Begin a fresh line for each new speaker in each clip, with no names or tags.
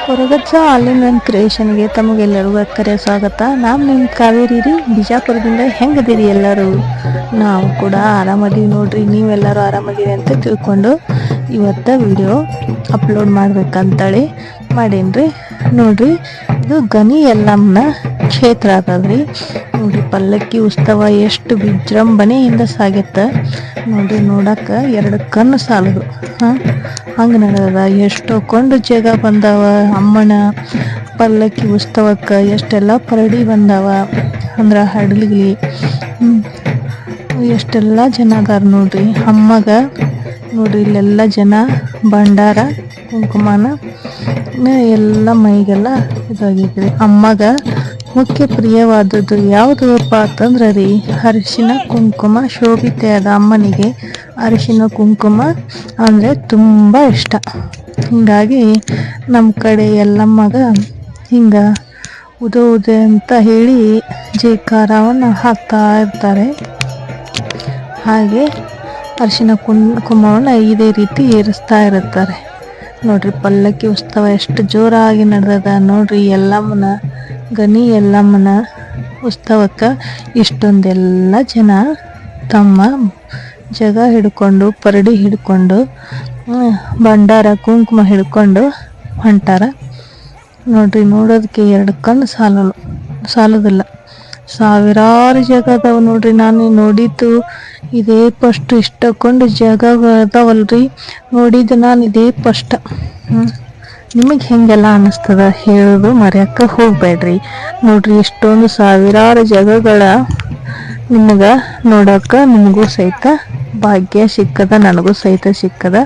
Koragajja all in one ಕ್ರಿಯೇಷನ್ಗೆ ತಮಗೆಲ್ಲರಿಗೂ ಅಕ್ಕರೆಯ ಸ್ವಾಗತ. ನಾನು ನಿಮ್ಮ ಕಾವೇರಿ ರೀ, ಬಿಜಾಪುರದಿಂದ. ಹೆಂಗದಿರಿ ಎಲ್ಲರೂ? ನಾವು ಕೂಡ ಆರಾಮದೀವಿ ನೋಡ್ರಿ. ನೀವೆಲ್ಲರೂ ಆರಾಮದೀರಿ ಅಂತ ತಿಳ್ಕೊಂಡು ಇವತ್ತು ವಿಡಿಯೋ ಅಪ್ಲೋಡ್ ಮಾಡ್ಬೇಕಂತೇಳಿ ಮಾಡೀನಿ ನೋಡ್ರಿ. ಇದು ಗನಿ ಯಲ್ಲಮ್ಮನ ಕ್ಷೇತ್ರ ಅದದ್ರಿ. ನೋಡ್ರಿ, ಪಲ್ಲಕ್ಕಿ ಉತ್ಸವ ಎಷ್ಟು ವಿಜೃಂಭಣೆಯಿಂದ ಸಾಗತ್ತೆ ನೋಡ್ರಿ. ನೋಡಕ್ಕೆ ಎರಡು ಕಣ್ಣು ಸಾಲದು ಹಂಗೆ ನಡೆದ. ಎಷ್ಟೋ ಕೊಂಡು ಜಗ ಬಂದವ ಅಮ್ಮನ ಪಲ್ಲಕ್ಕಿ ಉತ್ಸವಕ್ಕೆ. ಎಷ್ಟೆಲ್ಲ ಪರಡಿ ಬಂದವ ಅಂದ್ರೆ ಹಡಲಿಗೆ ಎಷ್ಟೆಲ್ಲ ಜನ ಅದಾರ ನೋಡ್ರಿ. ಅಮ್ಮಗ ನೋಡ್ರಿ ಇಲ್ಲೆಲ್ಲ ಜನ ಭಂಡಾರ ಕುಂಕುಮನ ಎಲ್ಲ ಮೈಗೆಲ್ಲ ಇದಾಗಿದ್ರಿ. ಅಮ್ಮಗ ಮುಖ್ಯ ಪ್ರಿಯವಾದದ್ದು ಯಾವುದಪ್ಪ ಅಂತಂದ್ರೆ ರೀ, ಅರಿಶಿನ ಕುಂಕುಮ. ಶೋಭಿತೆಯಾದ ಅಮ್ಮನಿಗೆ ಅರಿಶಿನ ಕುಂಕುಮ ಅಂದರೆ ತುಂಬ ಇಷ್ಟ. ಹೀಗಾಗಿ ನಮ್ಮ ಕಡೆ ಎಲ್ಲಮ್ಮಗ ಹಿಂಗೆ ಉದ ಅಂತ ಹೇಳಿ ಜೈಕಾರವನ್ನು ಹಾಕ್ತಾ ಇರ್ತಾರೆ. ಹಾಗೆ ಅರಿಶಿನ ಕುಂಕುಮವನ್ನು ಇದೇ ರೀತಿ ಏರಿಸ್ತಾ ಇರುತ್ತಾರೆ ನೋಡ್ರಿ. ಪಲ್ಲಕ್ಕಿ ಉತ್ಸವ ಎಷ್ಟು ಜೋರಾಗಿ ನಡೆದದ ನೋಡ್ರಿ. ಎಲ್ಲಮ್ಮನ ಗನಿ ಯಲ್ಲಮ್ಮನ ಉತ್ಸವಕ್ಕೆ ಇಷ್ಟೊಂದೆಲ್ಲ ಜನ ತಮ್ಮ ಜಗ ಹಿಡ್ಕೊಂಡು ಪರಡಿ ಹಿಡ್ಕೊಂಡು ಭಂಡಾರ ಕುಂಕುಮ ಹಿಡ್ಕೊಂಡು ಹೊಂಟಾರ ನೋಡ್ರಿ. ನೋಡೋದಕ್ಕೆ ಎರಡು ಕಣ್ಣು ಸಾಲೋದಿಲ್ಲ. ಸಾವಿರಾರು ಜಾಗ ಅದಾವ ನೋಡ್ರಿ. ನಾನು ನೋಡಿದ್ದು ಇದೇ ಫಸ್ಟ್. ಇಷ್ಟಕೊಂಡು ಜಾಗ ಅದಾವಲ್ರಿ, ನೋಡಿದ್ದು ನಾನು ಇದೇ ಫಸ್ಟ್. ನಿಮಗೆ ಹೆಂಗೆಲ್ಲ ಅನ್ನಿಸ್ತದ ಹೇಳೋದು ಮರೆಯಕ್ಕೆ ಹೋಗ್ಬೇಡ್ರಿ ನೋಡ್ರಿ. ಇಷ್ಟೊಂದು ಸಾವಿರಾರು ಜಾಗಗಳ ನಿಮಗೆ ನೋಡೋಕೆ ನಿಮಗೂ ಸಹಿತ ಭಾಗ್ಯ ಸಿಕ್ಕದ, ನನಗೂ ಸಹಿತ ಸಿಕ್ಕದ.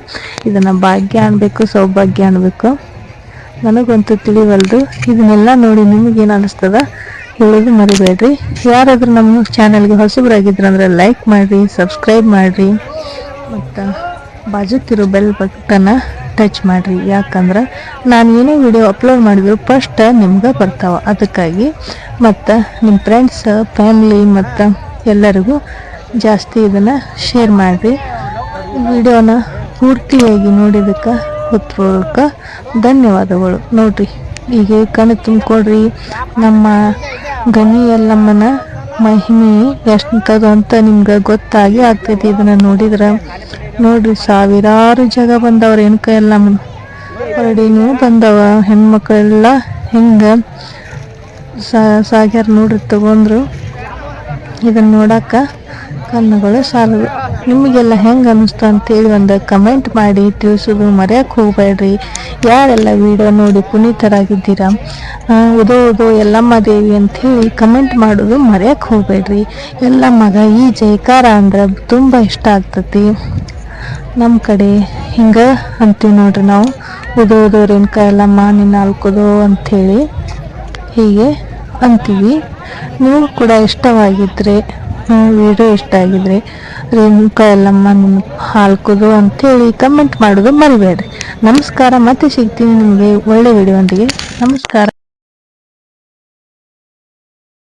ಇದನ್ನು ಭಾಗ್ಯ ಅನ್ಬೇಕು ಸೌಭಾಗ್ಯ ಅನ್ಬೇಕು ನನಗಂತೂ ತಿಳಿವಲ್ದು. ಇದನ್ನೆಲ್ಲ ನೋಡಿ ನಿಮಗೇನು ಅನ್ನಿಸ್ತದ ಹೇಳೋದು ಮರಿಬೇಡ್ರಿ. ಯಾರಾದರೂ ನಮ್ಮ ಚಾನಲ್ಗೆ ಹೊಸಬರಾಗಿದ್ರಂದ್ರೆ ಲೈಕ್ ಮಾಡಿರಿ, ಸಬ್ಸ್ಕ್ರೈಬ್ ಮಾಡಿರಿ, ಮತ್ತು ಬಾಜುಕಿರೋ ಬೆಲ್ ಬಟನ್ನ ಟಚ್ ಮಾಡಿರಿ. ಯಾಕಂದ್ರೆ ನಾನು ಏನೇ ವಿಡಿಯೋ ಅಪ್ಲೋಡ್ ಮಾಡಿದ್ರು ಫಸ್ಟ್ ನಿಮ್ಗೆ ಬರ್ತಾವೆ. ಅದಕ್ಕಾಗಿ ಮತ್ತು ನಿಮ್ಮ ಫ್ರೆಂಡ್ಸ್ ಫ್ಯಾಮ್ಲಿ ಮತ್ತು ಎಲ್ಲರಿಗೂ ಜಾಸ್ತಿ ಇದನ್ನು ಶೇರ್ ಮಾಡಿರಿ. ವಿಡಿಯೋನ ಪೂರ್ತಿಯಾಗಿ ನೋಡಿದ್ದಕ್ಕೆ ಹೃತ್ಪೂರ್ವಕ ಧನ್ಯವಾದಗಳು ನೋಡ್ರಿ. ಹೀಗೆ ಕಣ್ಣು ತುಂಬಿಕೊಡ್ರಿ. ನಮ್ಮ ಗನಿ ಯಲ್ಲಮ್ಮನ ಮಹಿಮೆ ಎಷ್ಟದು ಅಂತ ನಿಮ್ಗೆ ಗೊತ್ತಾಗಿ ಆಗ್ತೈತಿ ಇದನ್ನು ನೋಡಿದ್ರೆ ನೋಡ್ರಿ. ಸಾವಿರಾರು ಜಾಗ ಬಂದವ ರೇಣುಕಾ ಯಲ್ಲಮ್ಮನ ಪರಡಿನೂ ಬಂದವ. ಹೆಣ್ಮಕ್ಳೆಲ್ಲ ಹಿಂಗೆ ಸಾಗ್ಯಾರ ನೋಡ್ರಿ, ತಗೊಂಡ್ರು. ಇದನ್ನು ನೋಡಕ್ಕೆ ಕಣ್ಣುಗಳು ಸಾಲದು. ನಿಮಗೆಲ್ಲ ಹೆಂಗೆ ಅನ್ನಿಸ್ತು ಅಂತೇಳಿ ಒಂದು ಕಮೆಂಟ್ ಮಾಡಿ ತಿಳಿಸೋದು ಮರೆಯಕ್ಕೆ ಹೋಗ್ಬೇಡ್ರಿ. ಯಾರೆಲ್ಲ ವಿಡಿಯೋ ನೋಡಿ ಪುನೀತರಾಗಿದ್ದೀರಾ, ಉದೋ ಯಲ್ಲಮ್ಮ ದೇವಿ ಅಂಥೇಳಿ ಕಮೆಂಟ್ ಮಾಡೋದು ಮರೆಯಕ್ಕೆ ಹೋಗ್ಬೇಡ್ರಿ. ಯಲ್ಲಮ್ಮಗ ಈ ಜೈಕಾರ ಅಂದ್ರೆ ತುಂಬ ಇಷ್ಟ ಆಗ್ತತಿ. ನಮ್ಮ ಕಡೆ ಹಿಂಗೆ ಅಂತೀವಿ ನೋಡ್ರಿ ನಾವು, ಉದೋ ರೇಣುಕಾ ಯಲ್ಲಮ್ಮ ನಿನ್ನ ನಾಲ್ಕುದೋ ಅಂಥೇಳಿ ಹೀಗೆ ಅಂತೀವಿ. ನೀವು ಕೂಡ ಇಷ್ಟವಾಗಿದ್ದರೆ, ವಿಡಿಯೋ ಇಷ್ಟ ಆಗಿದ್ರೆ ರೇಣುಕಾ ಯಲ್ಲಮ್ಮ ನಿಮ್ಮ ಹಾಲ್ಕೋದು ಅಂಥೇಳಿ ಕಮೆಂಟ್ ಮಾಡೋದು ಮರಿಬೇಡ್ರಿ. ನಮಸ್ಕಾರ. ಮತ್ತೆ ಸಿಗ್ತೀನಿ ನಿಮಗೆ ಒಳ್ಳೆ ವಿಡಿಯೋ ಒಂದಿಗೆ. ನಮಸ್ಕಾರ.